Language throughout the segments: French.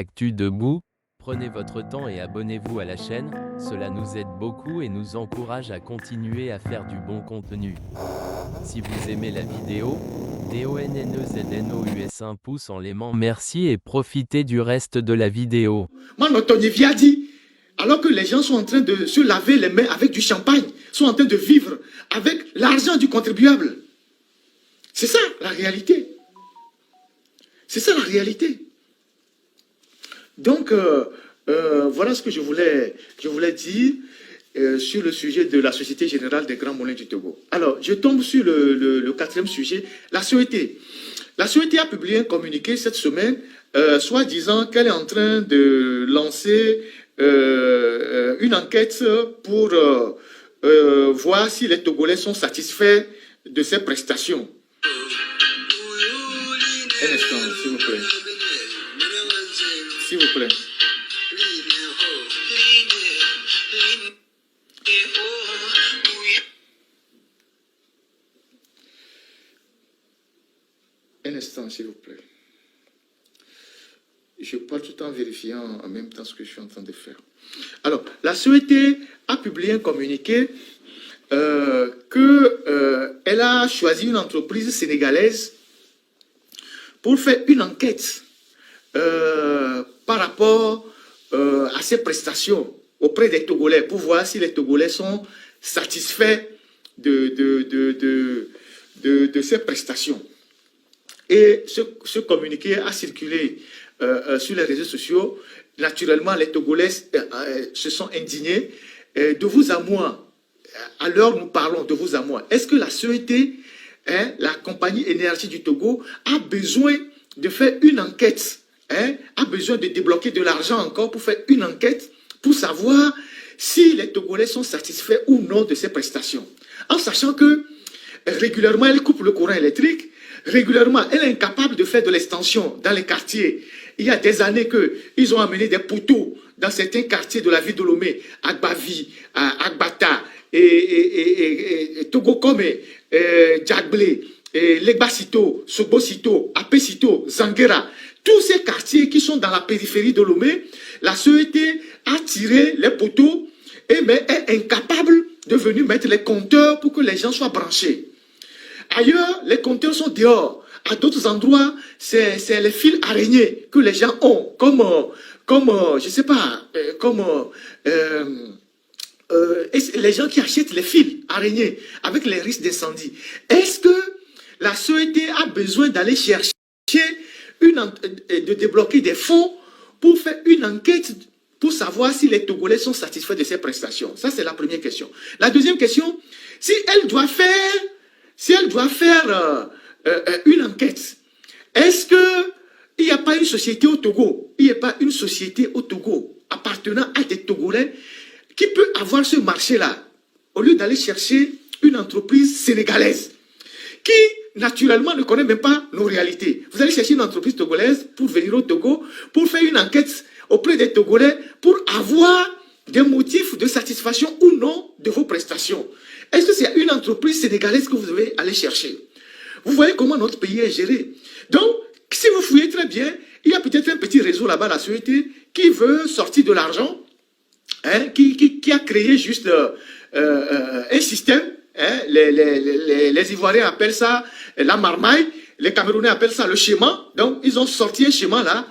Actu Debout, prenez votre temps et abonnez-vous à la chaîne, cela nous aide beaucoup et nous encourage à continuer à faire du bon contenu. Si vous aimez la vidéo, DONNEZNOUS un pouce en l'aimant, merci et profitez du reste de la vidéo. Tony a dit, alors que les gens sont en train de se laver les mains avec du champagne, sont en train de vivre avec l'argent du contribuable. C'est ça la réalité. C'est ça la réalité. Donc, voilà ce que je voulais dire sur le sujet de la Société Générale des Grands Moulins du Togo. Alors, je tombe sur le quatrième sujet, la CET. La CET a publié un communiqué cette semaine, soit disant qu'elle est en train de lancer une enquête pour voir si les Togolais sont satisfaits de ces prestations. Un instant, s'il vous plaît. S'il vous plaît. Un instant, s'il vous plaît. Je parle tout en vérifiant en même temps ce que je suis en train de faire. Alors, la CET a publié un communiqué qu'elle a choisi une entreprise sénégalaise pour faire une enquête par rapport à ces prestations auprès des Togolais, pour voir si les Togolais sont satisfaits de ces prestations. Et ce communiqué a circulé sur les réseaux sociaux. Naturellement, les Togolais se sont indignés. De vous à moi, à l'heure où nous parlons, de vous à moi, est-ce que la CET, la compagnie énergie du Togo, a besoin de faire une enquête, a besoin de débloquer de l'argent encore pour faire une enquête, pour savoir si les Togolais sont satisfaits ou non de ces prestations. En sachant que régulièrement, elle coupe le courant électrique, régulièrement, elle est incapable de faire de l'extension dans les quartiers. Il y a des années qu'ils ont amené des poteaux dans certains quartiers de la ville de Lomé, Agbavi, Agbata, et Togokome, Djagblé, Legbasito, Sobosito, Apesito, Zanguera. Tous ces quartiers qui sont dans la périphérie de Lomé, la CET a tiré les poteaux mais est incapable de venir mettre les compteurs pour que les gens soient branchés. Ailleurs, les compteurs sont dehors. À d'autres endroits, c'est les fils araignées que les gens ont, comme je sais pas, les gens qui achètent les fils araignées avec les risques d'incendie. Est-ce que la CET a besoin d'aller chercher de débloquer des fonds pour faire une enquête pour savoir si les Togolais sont satisfaits de ces prestations? Ça, c'est la première question. La deuxième question, si elle doit faire une enquête, est-ce qu'il n'y a pas une société au Togo, il n'y a pas une société au Togo appartenant à des Togolais qui peut avoir ce marché-là, au lieu d'aller chercher une entreprise sénégalaise qui, naturellement, ne connaît même pas nos réalités. Vous allez chercher une entreprise togolaise pour venir au Togo, pour faire une enquête auprès des Togolais, pour avoir des motifs de satisfaction ou non de vos prestations. Est-ce que c'est une entreprise sénégalaise que vous devez aller chercher? Vous voyez comment notre pays est géré. Donc, si vous fouillez très bien, il y a peut-être un petit réseau là-bas, la CET, qui veut sortir de l'argent, qui a créé juste un système. Les Ivoiriens appellent ça la marmaille, les Camerounais appellent ça le schéma. Donc, ils ont sorti un schéma là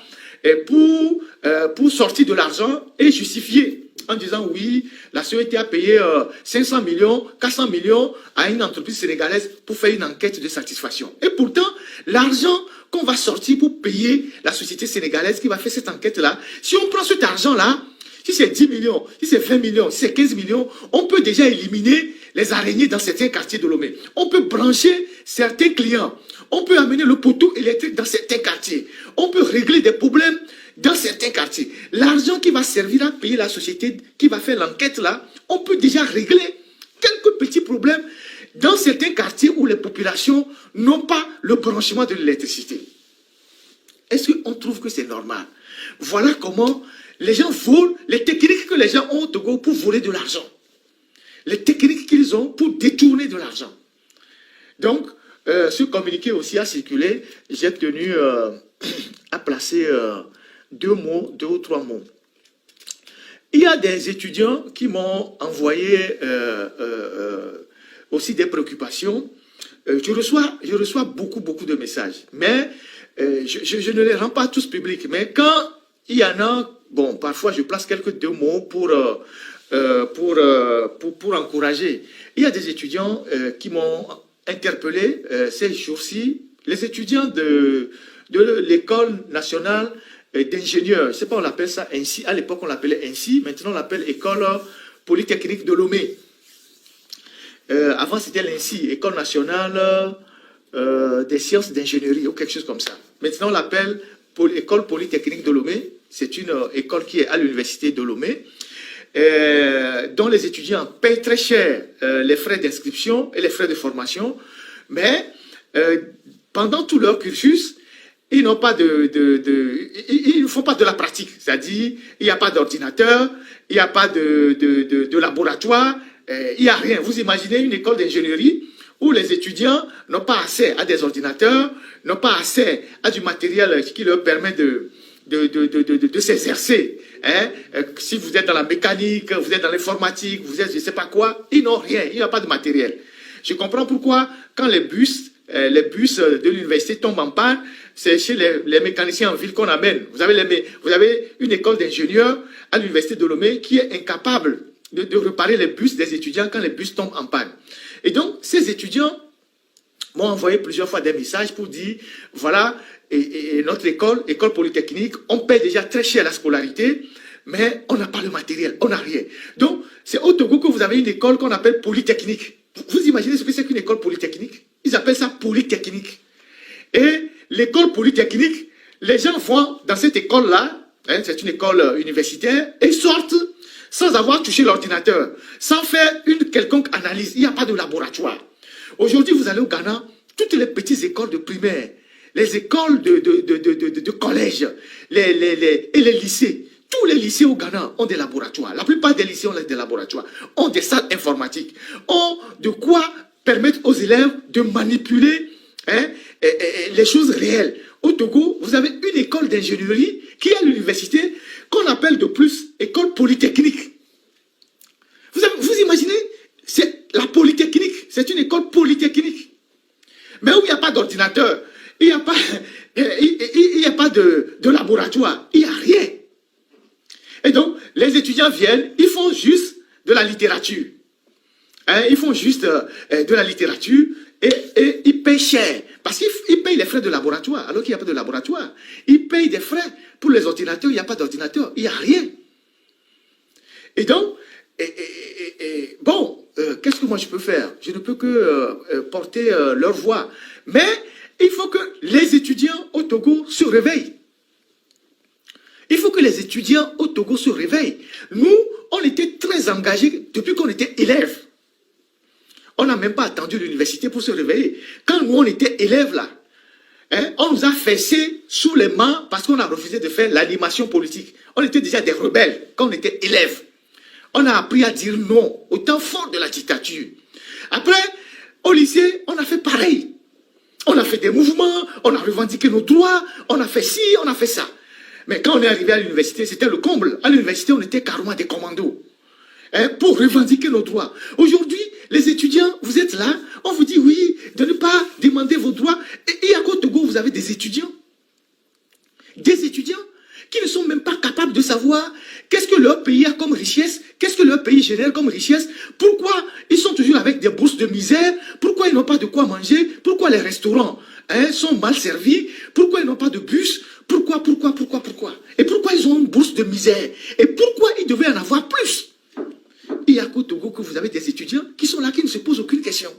pour sortir de l'argent et justifier en disant oui, la CET a payé 500 millions, 400 millions à une entreprise sénégalaise pour faire une enquête de satisfaction. Et pourtant, l'argent qu'on va sortir pour payer la société sénégalaise qui va faire cette enquête-là, si on prend cet argent-là, si c'est 10 millions, si c'est 20 millions, si c'est 15 millions, on peut déjà éliminer les araignées dans certains quartiers de Lomé. On peut brancher certains clients. On peut amener le poteau électrique dans certains quartiers. On peut régler des problèmes dans certains quartiers. L'argent qui va servir à payer la société qui va faire l'enquête là, on peut déjà régler quelques petits problèmes dans certains quartiers où les populations n'ont pas le branchement de l'électricité. Est-ce qu'on trouve que c'est normal? Voilà comment les gens volent, les techniques que les gens ont au Togo pour voler de l'argent. Les techniques qu'ils ont pour détourner de l'argent. Donc, ce communiqué aussi a circulé. J'ai tenu à placer deux ou trois mots. Il y a des étudiants qui m'ont envoyé aussi des préoccupations. Je reçois beaucoup de messages, mais je ne les rends pas tous publics. Mais quand il y en a, bon, parfois je place quelques deux mots pour encourager. Il y a des étudiants qui m'ont interpellé ces jours-ci, les étudiants de l'école nationale d'ingénieurs. Je ne sais pas, on l'appelle ça ainsi. À l'époque, on l'appelait ainsi. Maintenant, on l'appelle École Polytechnique de Lomé. Avant, c'était l'INSI, École nationale des sciences d'ingénierie ou quelque chose comme ça. Maintenant, on l'appelle École Polytechnique de Lomé. C'est une école qui est à l'université de Lomé, dont les étudiants payent très cher les frais d'inscription et les frais de formation. Mais pendant tout leur cursus, ils n'ont pas ils ne font pas de la pratique. C'est-à-dire, il n'y a pas d'ordinateur, il n'y a pas de laboratoire, il n'y a rien. Vous imaginez une école d'ingénierie où les étudiants n'ont pas accès à des ordinateurs, n'ont pas accès à du matériel qui leur permet de s'exercer. Hein? Si vous êtes dans la mécanique, vous êtes dans l'informatique, vous êtes je ne sais pas quoi, ils n'ont rien, il n'y a pas de matériel. Je comprends pourquoi quand les bus de l'université tombent en panne, c'est chez les mécaniciens en ville qu'on amène. Vous avez une école d'ingénieurs à l'université de Lomé qui est incapable de réparer les bus des étudiants quand les bus tombent en panne. Et donc, ces étudiants m'ont envoyé plusieurs fois des messages pour dire, voilà, et notre école polytechnique, on paie déjà très cher la scolarité, mais on n'a pas le matériel, on n'a rien. Donc, c'est au Togo que vous avez une école qu'on appelle polytechnique. Vous imaginez ce que c'est qu'une école polytechnique? Ils appellent ça polytechnique. Et l'école polytechnique, les gens vont dans cette école-là, hein, c'est une école universitaire, et sortent sans avoir touché l'ordinateur, sans faire une quelconque analyse. Il n'y a pas de laboratoire. Aujourd'hui, vous allez au Ghana, toutes les petites écoles de primaire, les écoles de collège, et les lycées, tous les lycées au Ghana ont des laboratoires. La plupart des lycées ont des laboratoires, ont des salles informatiques, ont de quoi permettre aux élèves de manipuler les choses réelles. Au Togo, vous avez une école d'ingénierie qui est à l'université, qu'on appelle de plus école polytechnique. Vous imaginez, c'est la polytechnique, c'est une école polytechnique. Mais où il n'y a pas d'ordinateur, il n'y a pas de laboratoire, il n'y a rien. Et donc, les étudiants viennent, ils font juste de la littérature. Hein, ils font juste de la littérature et ils payent cher. Parce qu'ils payent les frais de laboratoire, alors qu'il n'y a pas de laboratoire. Ils payent des frais pour les ordinateurs, il n'y a pas d'ordinateur, il n'y a rien. Et donc, bon, qu'est-ce que moi je peux faire? Je ne peux que porter leur voix. Mais il faut que les étudiants au Togo se réveillent. Il faut que les étudiants au Togo se réveillent. Nous, on était très engagés depuis qu'on était élèves. On n'a même pas attendu l'université pour se réveiller. Quand nous, on était élèves là, hein, on nous a fessés sous les mains parce qu'on a refusé de faire l'animation politique. On était déjà des rebelles quand on était élèves. On a appris à dire non au temps fort de la dictature. Après, au lycée, on a fait pareil. On a fait des mouvements, on a revendiqué nos droits, on a fait ci, on a fait ça. Mais quand on est arrivé à l'université, c'était le comble. À l'université, on était carrément des commandos. Hein, pour revendiquer nos droits. Aujourd'hui, les étudiants, vous êtes là, on vous dit oui, de ne pas demander vos droits. Et à Côte Togo, vous avez des étudiants qui ne sont même pas capables de savoir qu'est-ce que leur pays a comme richesse, qu'est-ce que leur pays génère comme richesse, pourquoi ils sont toujours avec des bourses de misère, pourquoi ils n'ont pas de quoi manger, pourquoi les restaurants sont mal servis, pourquoi ils n'ont pas de bus, pourquoi, et pourquoi ils ont une bourse de misère, et pourquoi ils devaient en avoir plus. Il y a qu'au Togo que vous avez des étudiants qui sont là, qui ne se posent aucune question.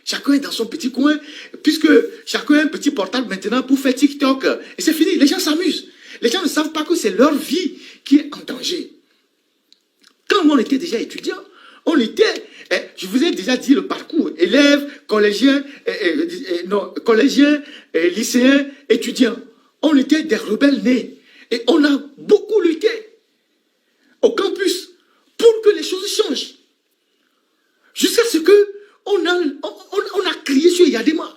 Chacun est dans son petit coin, puisque chacun a un petit portable maintenant pour faire TikTok. Et c'est fini, les gens s'amusent. Les gens ne savent pas que c'est leur vie qui est en danger. Quand on était déjà étudiants, on était, je vous ai déjà dit le parcours, élèves, collégiens, lycéens, étudiants. On était des rebelles nés. Et on a beaucoup lutté au campus pour que les choses changent. Jusqu'à ce que on a crié sur Yadema.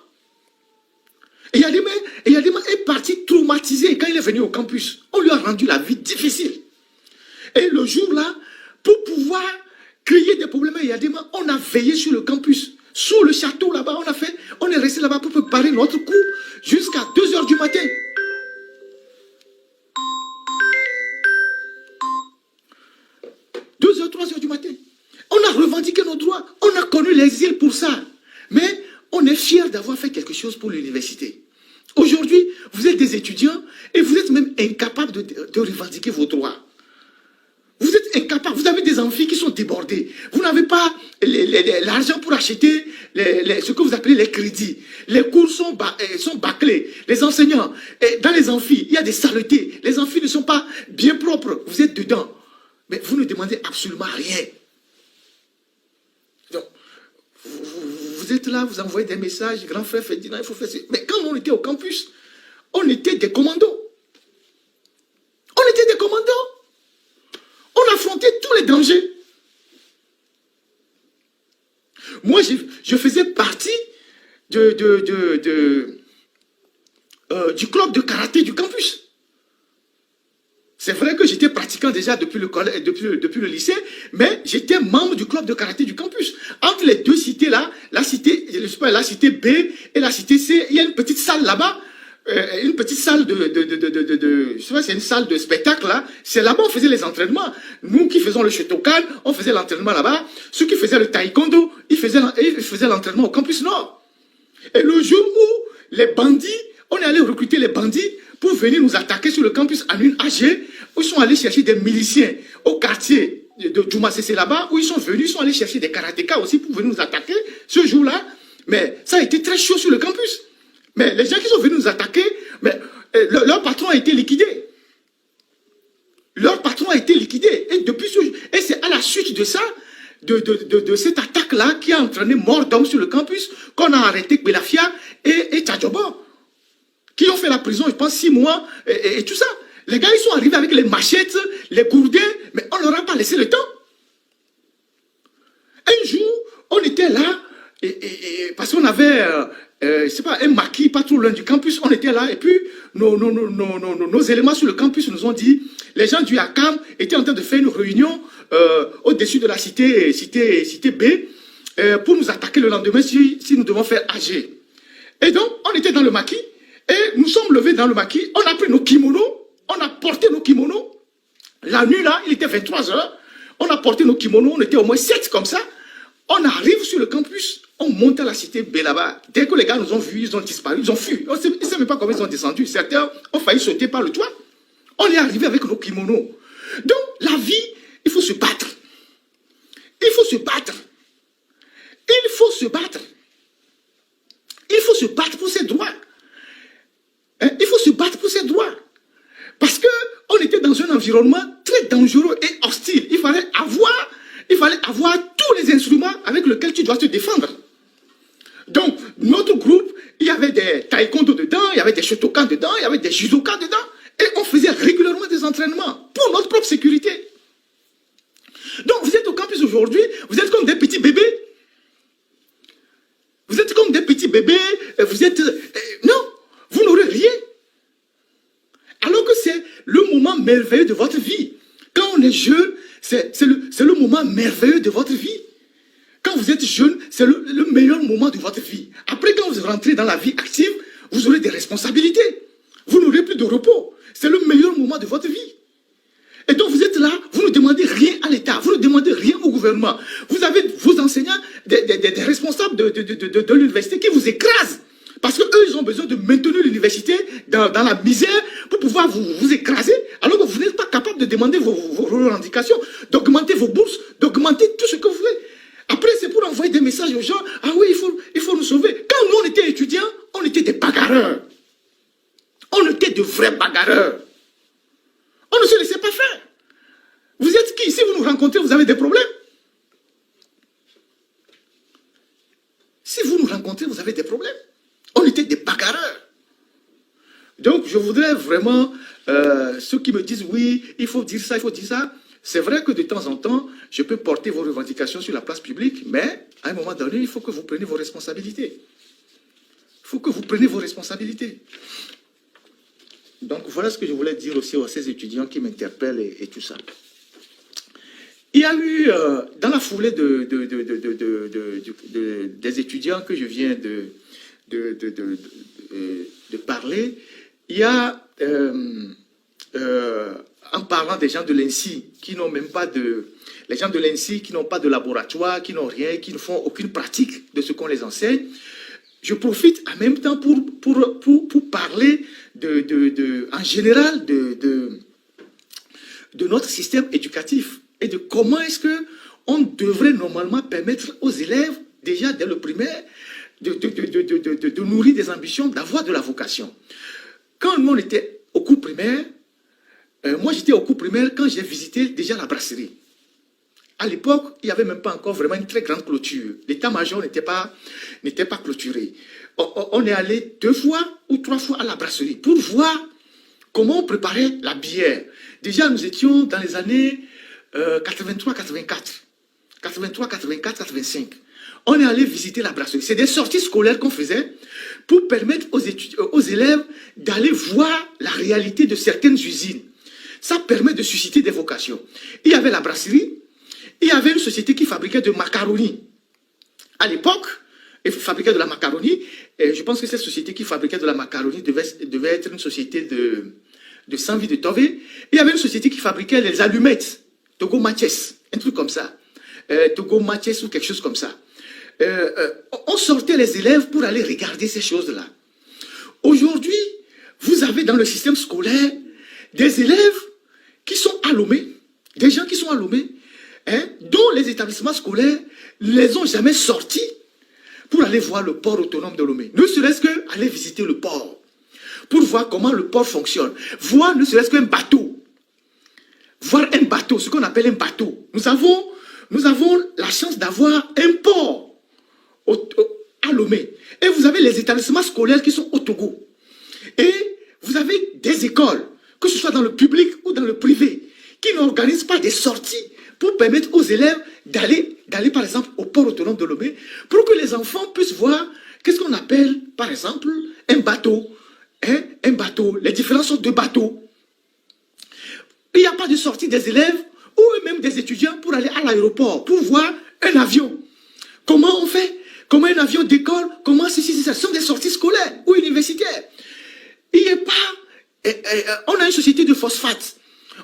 Et Yadema est parti traumatisé quand il est venu au campus. On lui a rendu la vie difficile. Et le jour-là, pour pouvoir créer des problèmes immédiatement, on a veillé sur le campus. Sous le château là-bas, on est resté là-bas pour préparer notre coup jusqu'à 2 h du matin. 2 h, 3 h du matin. On a revendiqué nos droits. On a connu l'exil pour ça. Mais on est fiers d'avoir fait quelque chose pour l'université. Aujourd'hui, vous êtes des étudiants et vous êtes même incapables de revendiquer vos droits. Vous êtes incapables. Vous avez des amphis qui sont débordés. Vous n'avez pas l'argent pour acheter ce que vous appelez les crédits. Les cours sont bâclés. Les enseignants, dans les amphis, il y a des saletés. Les amphis ne sont pas bien propres. Vous êtes dedans. Mais vous ne demandez absolument rien. Donc, vous êtes là, vous envoyez des messages. Grand frère Ferdinand, il faut faire ça. Mais quand on était au campus, on était des commandos. On était des commandos. On affrontait tous les dangers. Moi, je faisais partie du club de karaté du campus. C'est vrai que j'étais pratiquant déjà depuis le lycée, mais j'étais membre du club de karaté du campus. Entre les deux cités-là, la cité B et la cité C, il y a une petite salle là-bas. Une petite salle je sais pas, c'est une salle de spectacle là. C'est là-bas on faisait les entraînements. Nous qui faisons le Shotokan, on faisait l'entraînement là-bas. Ceux qui faisaient le taekwondo, ils faisaient l'entraînement au campus Nord. Et le jour où les bandits, on est allé recruter les bandits pour venir nous attaquer sur le campus en une AG, où ils sont allés chercher des miliciens au quartier de Djouma c'est là-bas, où ils sont venus, ils sont allés chercher des karatékas aussi pour venir nous attaquer ce jour-là. Mais ça a été très chaud sur le campus. Mais les gens qui sont venus nous attaquer, mais, leur patron a été liquidé. Leur patron a été liquidé. Et c'est à la suite de ça, de cette attaque-là, qui a entraîné mort d'hommes sur le campus, qu'on a arrêté Belafia et Tchadjobo, qui ont fait la prison, je pense, 6 mois, et tout ça. Les gars, ils sont arrivés avec les machettes, les gourdins, mais on leur a pas laissé le temps. Un jour, on était là, parce qu'on avait... c'est pas un maquis pas trop loin du campus, on était là et puis nos éléments sur le campus nous ont dit, les gens du ACAM étaient en train de faire une réunion au-dessus de la cité B pour nous attaquer le lendemain si nous devons faire AG. Et donc on était dans le maquis et nous sommes levés dans le maquis, on a pris nos kimonos, on a porté nos kimonos, la nuit là il était 23 h, on a porté nos kimonos, on était au moins 7 comme ça, on arrive sur le campus. On monte à la cité B là-bas. Dès que les gars nous ont vus, ils ont disparu, ils ont fui. On ne sait même pas comment ils ont descendu. Certains ont failli sauter par le toit. On est arrivé avec nos kimonos. Donc, la vie, il faut se battre. Il faut se battre. Il faut se battre. Il faut se battre pour ses droits. Il faut se battre pour ses droits. Parce qu'on était dans un environnement très dangereux et hostile. Il fallait avoir tous les instruments avec lesquels tu dois te défendre. Donc, notre groupe, il y avait des taekwondo dedans, il y avait des shotokan dedans, il y avait des judokas dedans, et on faisait régulièrement des entraînements pour notre propre sécurité. Donc, vous êtes au campus aujourd'hui, vous êtes comme des petits bébés. Vous êtes comme des petits bébés, vous êtes... non, vous n'aurez rien. Alors que c'est le moment merveilleux de votre vie. Quand on est jeune, c'est le moment merveilleux de votre vie. Quand vous êtes jeune, c'est le meilleur moment de votre vie. Après, quand vous rentrez dans la vie active, vous aurez des responsabilités. Vous n'aurez plus de repos. C'est le meilleur moment de votre vie. Et donc, vous êtes là, vous ne demandez rien à l'État, vous ne demandez rien au gouvernement. Vous avez vos enseignants, des responsables de l'université qui vous écrasent. Parce qu'eux, ils ont besoin de maintenir l'université dans la misère pour pouvoir vous écraser, alors que vous n'êtes pas capable de demander vos revendications, d'augmenter vos bourses, d'augmenter tout ce que vous voulez. Après, c'est pour envoyer des messages aux gens. Ah oui, il faut nous sauver. Quand nous, on était étudiants, on était des bagarreurs. On était de vrais bagarreurs. On ne se laissait pas faire. Vous êtes qui? Si vous nous rencontrez, vous avez des problèmes. Si vous nous rencontrez, vous avez des problèmes. On était des bagarreurs. Donc, je voudrais vraiment, ceux qui me disent, oui, il faut dire ça, il faut dire ça. C'est vrai que de temps en temps, je peux porter vos revendications sur la place publique, mais à un moment donné, il faut que vous preniez vos responsabilités. Il faut que vous preniez vos responsabilités. Donc voilà ce que je voulais dire aussi à ces étudiants qui m'interpellent et tout ça. Il y a eu, dans la foulée des étudiants que je viens de parler, il y a, en parlant des gens de l'INSI qui n'ont même pas les gens de l'INSI qui n'ont pas de laboratoire, qui n'ont rien, qui ne font aucune pratique de ce qu'on les enseigne, je profite en même temps pour parler en général de notre système éducatif et de comment est-ce qu'on devrait normalement permettre aux élèves, déjà dès le primaire, de nourrir des ambitions, d'avoir de la vocation. Quand on était au cours primaire, moi j'étais au cours primaire quand j'ai visité déjà la brasserie. À l'époque, il n'y avait même pas encore vraiment une très grande clôture. L'état-major n'était pas clôturé. On est allé 2 fois ou 3 fois à la brasserie pour voir comment on préparait la bière. Déjà, nous étions dans les années 83, 84. 83, 84, 85. On est allé visiter la brasserie. C'est des sorties scolaires qu'on faisait pour permettre aux élèves d'aller voir la réalité de certaines usines. Ça permet de susciter des vocations. Il y avait la brasserie, il y avait une société qui fabriquait de macaroni. À l'époque, elle fabriquait de la macaroni. Et je pense que cette société qui fabriquait de la macaroni devait être une société de Saint-Vie de Tové. Il y avait une société qui fabriquait les allumettes. Togo Mathies, un truc comme ça. Togo Mathies ou quelque chose comme ça. On sortait les élèves pour aller regarder ces choses-là. Aujourd'hui, vous avez dans le système scolaire des élèves qui sont à Lomé, des gens qui sont à Lomé, dont les établissements scolaires ne les ont jamais sortis pour aller voir le port autonome de Lomé. Ne serait-ce qu'aller visiter le port, pour voir comment le port fonctionne. Voir ne serait-ce qu'un bateau. Voir un bateau, ce qu'on appelle un bateau. Nous avons la chance d'avoir un port à Lomé. Et vous avez les établissements scolaires qui sont au Togo. Et vous avez des écoles, que ce soit dans le public ou dans le privé, qui n'organisent pas des sorties pour permettre aux élèves d'aller par exemple au port autonome de Lomé, pour que les enfants puissent voir qu'est-ce qu'on appelle par exemple un bateau, les différentes sortes de bateaux. Il n'y a pas de sortie des élèves ou même des étudiants pour aller à l'aéroport, pour voir un avion. Comment on fait? Comment un avion décolle? Comment ceci, ce sont des sorties scolaires ou universitaires. Il n'y a pas... on a une société de phosphate.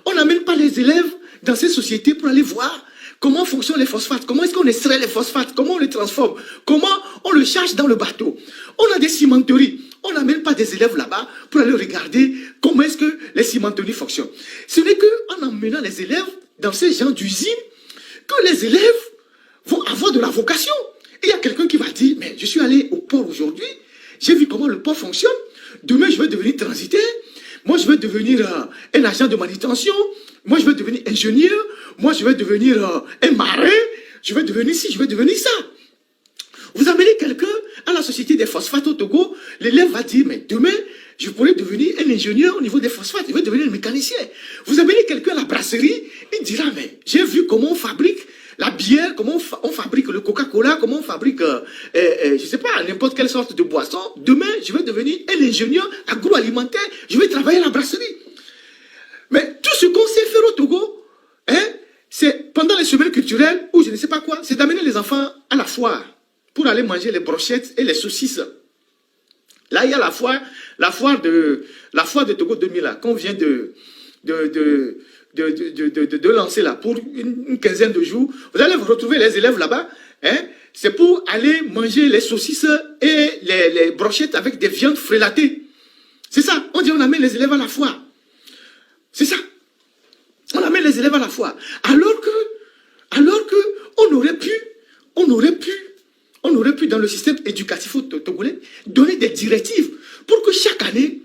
On n'amène pas les élèves dans cette société pour aller voir comment fonctionnent les phosphates. Comment est-ce qu'on extrait les phosphates? Comment on les transforme? Comment on le charge dans le bateau? On a des cimenteries. On n'amène pas des élèves là-bas pour aller regarder comment est-ce que les cimenteries fonctionnent. Ce n'est qu'en emmenant les élèves dans ces genres d'usines que les élèves vont avoir de la vocation. Il y a quelqu'un qui va dire, mais je suis allé au port aujourd'hui, j'ai vu comment le port fonctionne, demain je vais devenir transitaire, moi je vais devenir un agent de manutention, moi je vais devenir ingénieur, moi je vais devenir un marin, je vais devenir ci, je vais devenir ça. Vous amenez quelqu'un à la société des phosphates au Togo, l'élève va dire, mais demain, je pourrais devenir un ingénieur au niveau des phosphates, je vais devenir un mécanicien. Vous amenez quelqu'un à la brasserie, il dira, mais j'ai vu comment on fabrique la bière, comment on fabrique le Coca-Cola, comment on fabrique, je ne sais pas, n'importe quelle sorte de boisson. Demain, je vais devenir un ingénieur agroalimentaire, je vais travailler à la brasserie. Mais tout ce qu'on sait faire au Togo, c'est pendant les semaines culturelles, ou je ne sais pas quoi, c'est d'amener les enfants à la foire pour aller manger les brochettes et les saucisses. Là, il y a la foire de Togo 2000, là, qu'on vient de lancer là, pour une quinzaine de jours. Vous allez vous retrouver les élèves là-bas, c'est pour aller manger les saucisses et les brochettes avec des viandes frélatées. C'est ça, on dit on amène les élèves à la foire. C'est ça. On amène les élèves à la foire. Alors que on aurait pu dans le système éducatif togolais donner des directives pour que chaque année,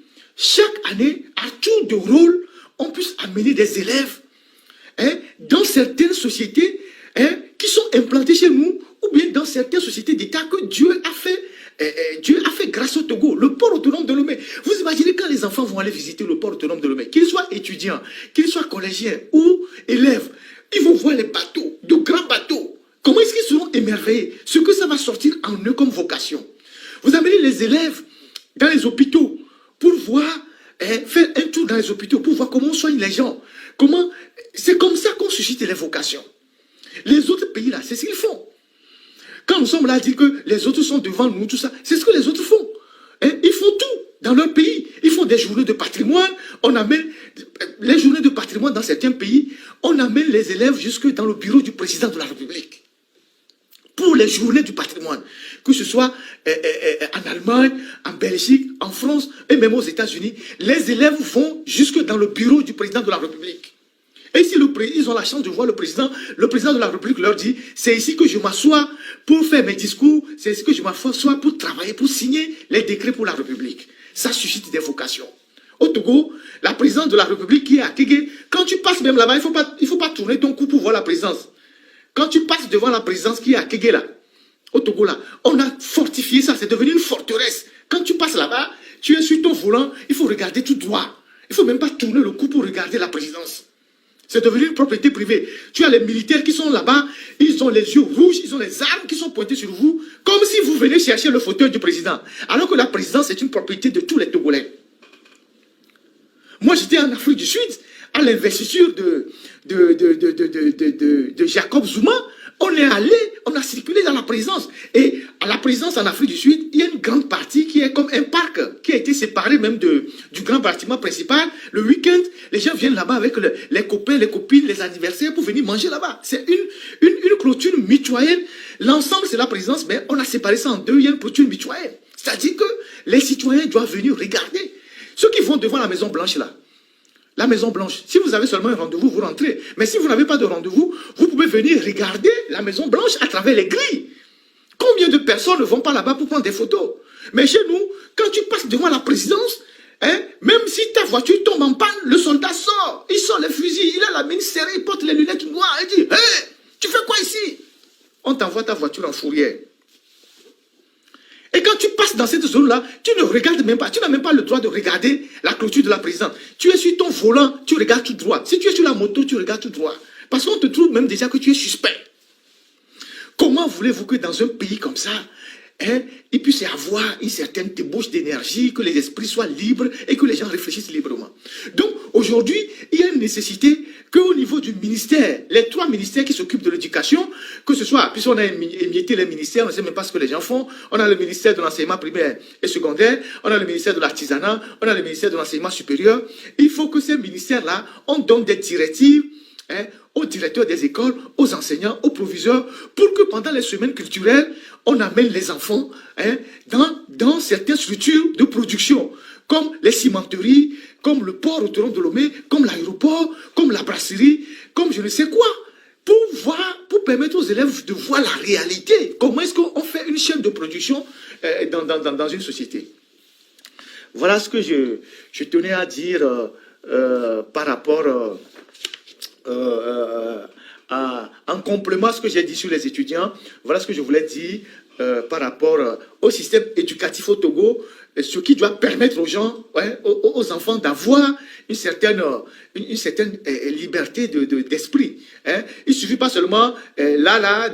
à tour de rôle, on puisse amener des élèves dans certaines sociétés qui sont implantées chez nous, ou bien dans certaines sociétés d'État que Dieu a fait grâce au Togo, le port autonome de Lomé. Vous imaginez quand les enfants vont aller visiter le port autonome de Lomé, qu'ils soient étudiants, qu'ils soient collégiens ou élèves, ils vont voir les bateaux, de grands bateaux. Comment est-ce qu'ils seront émerveillés? Ce que ça va sortir en eux comme vocation. Vous amenez les élèves dans les hôpitaux pour voir faire un tour dans les hôpitaux pour voir comment on soigne les gens. C'est comme ça qu'on suscite les vocations. Les autres pays là, c'est ce qu'ils font. Quand nous sommes là à dire que les autres sont devant nous, tout ça, c'est ce que les autres font. Ils font tout dans leur pays. Ils font des journées de patrimoine. On amène les journées de patrimoine dans certains pays. On amène les élèves jusque dans le bureau du président de la République. Pour les journées du patrimoine. Que ce soit en Allemagne, en Belgique, en France et même aux États-Unis, les élèves vont jusque dans le bureau du président de la République. Et si ils ont la chance de voir le président de la République leur dit, c'est ici que je m'assois pour faire mes discours, c'est ici que je m'assois pour travailler, pour signer les décrets pour la République. Ça suscite des vocations. Au Togo, la présidente de la République qui est à Kégué, quand tu passes même là-bas, il faut pas tourner ton cou pour voir la présidence. Quand tu passes devant la présidence qui est à Kégué là, au Togo là, on a fortifié ça, c'est devenu une forteresse. Quand tu passes là-bas, tu es sur ton volant, il faut regarder tout droit. Il ne faut même pas tourner le cou pour regarder la présidence. C'est devenu une propriété privée. Tu as les militaires qui sont là-bas, ils ont les yeux rouges, ils ont les armes qui sont pointées sur vous, comme si vous venez chercher le fauteuil du président. Alors que la présidence est une propriété de tous les Togolais. Moi, j'étais en Afrique du Sud, à l'investiture de Jacob Zuma. On est allé, on a circulé dans la présidence. Et à la présidence en Afrique du Sud, il y a une grande partie qui est comme un parc, qui a été séparé même du grand bâtiment principal. Le week-end, les gens viennent là-bas avec les copains, les copines, les anniversaires pour venir manger là-bas. C'est une clôture mitoyenne. L'ensemble, c'est la présidence, mais on a séparé ça en deux. Il y a une clôture mitoyenne. C'est-à-dire que les citoyens doivent venir regarder. Ceux qui vont devant la Maison Blanche là, la Maison Blanche, si vous avez seulement un rendez-vous, vous rentrez. Mais si vous n'avez pas de rendez-vous, vous pouvez venir regarder la Maison Blanche à travers les grilles. Combien de personnes ne vont pas là-bas pour prendre des photos? Mais chez nous, quand tu passes devant la présidence, même si ta voiture tombe en panne, le soldat sort. Il sort les fusils, il a la mine serrée, il porte les lunettes noires et dit « Hey, tu fais quoi ici ?» On t'envoie ta voiture en fourrière. Et quand tu passes dans cette zone-là, tu ne regardes même pas. Tu n'as même pas le droit de regarder la clôture de la présidence. Tu es sur ton volant, tu regardes tout droit. Si tu es sur la moto, tu regardes tout droit. Parce qu'on te trouve même déjà que tu es suspect. Comment voulez-vous que dans un pays comme ça, il puisse y avoir une certaine débauche d'énergie, que les esprits soient libres et que les gens réfléchissent librement. Donc, aujourd'hui, il y a une nécessité qu'au niveau du ministère, les trois ministères qui s'occupent de l'éducation, que ce soit, puisqu'on a émietté les ministères, on ne sait même pas ce que les gens font, on a le ministère de l'enseignement primaire et secondaire, on a le ministère de l'artisanat, on a le ministère de l'enseignement supérieur. Il faut que ces ministères-là, on donne des directives aux directeurs des écoles, aux enseignants, aux proviseurs, pour que pendant les semaines culturelles, on amène les enfants dans certaines structures de production, comme les cimenteries, comme le port autonome de Lomé, comme l'aéroport, comme la brasserie, comme je ne sais quoi, pour permettre aux élèves de voir la réalité. Comment est-ce qu'on fait une chaîne de production dans une société? Voilà ce que je tenais à dire par rapport en complément à ce que j'ai dit sur les étudiants. Voilà ce que je voulais dire par rapport au système éducatif au Togo, ce qui doit permettre aux gens, aux enfants d'avoir une certaine liberté d'esprit. Il ne suffit pas seulement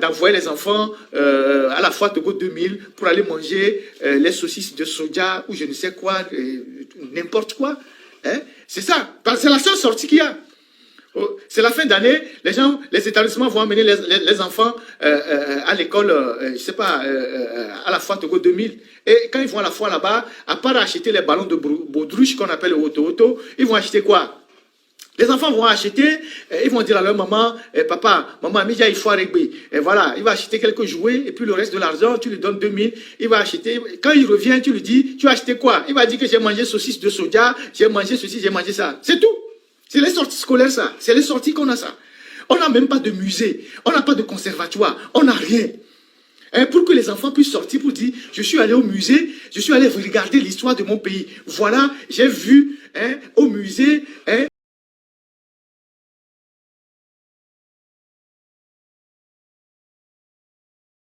d'envoyer les enfants à la fois Togo 2000 pour aller manger les saucisses de soja ou je ne sais quoi, n'importe quoi. C'est ça, c'est la seule sortie qu'il y a. C'est la fin d'année, les établissements vont amener les enfants à l'école, je ne sais pas, à la foire Togo 2000. Et quand ils vont à la foire là-bas, à part acheter les ballons de baudruche qu'on appelle le auto, ils vont acheter quoi? Les enfants vont acheter, ils vont dire à leur maman, papa, maman, il faut rugby. Et voilà, il va acheter quelques jouets, et puis le reste de l'argent, tu lui donnes 2000, il va acheter. Quand il revient, tu lui dis, tu as acheté quoi? Il va dire que j'ai mangé saucisse de soja, j'ai mangé ceci, j'ai mangé ça. C'est tout. C'est les sorties scolaires, ça. C'est les sorties qu'on a, ça. On n'a même pas de musée. On n'a pas de conservatoire. On n'a rien. Pour que les enfants puissent sortir pour dire, je suis allé au musée, je suis allé regarder l'histoire de mon pays. Voilà, j'ai vu au musée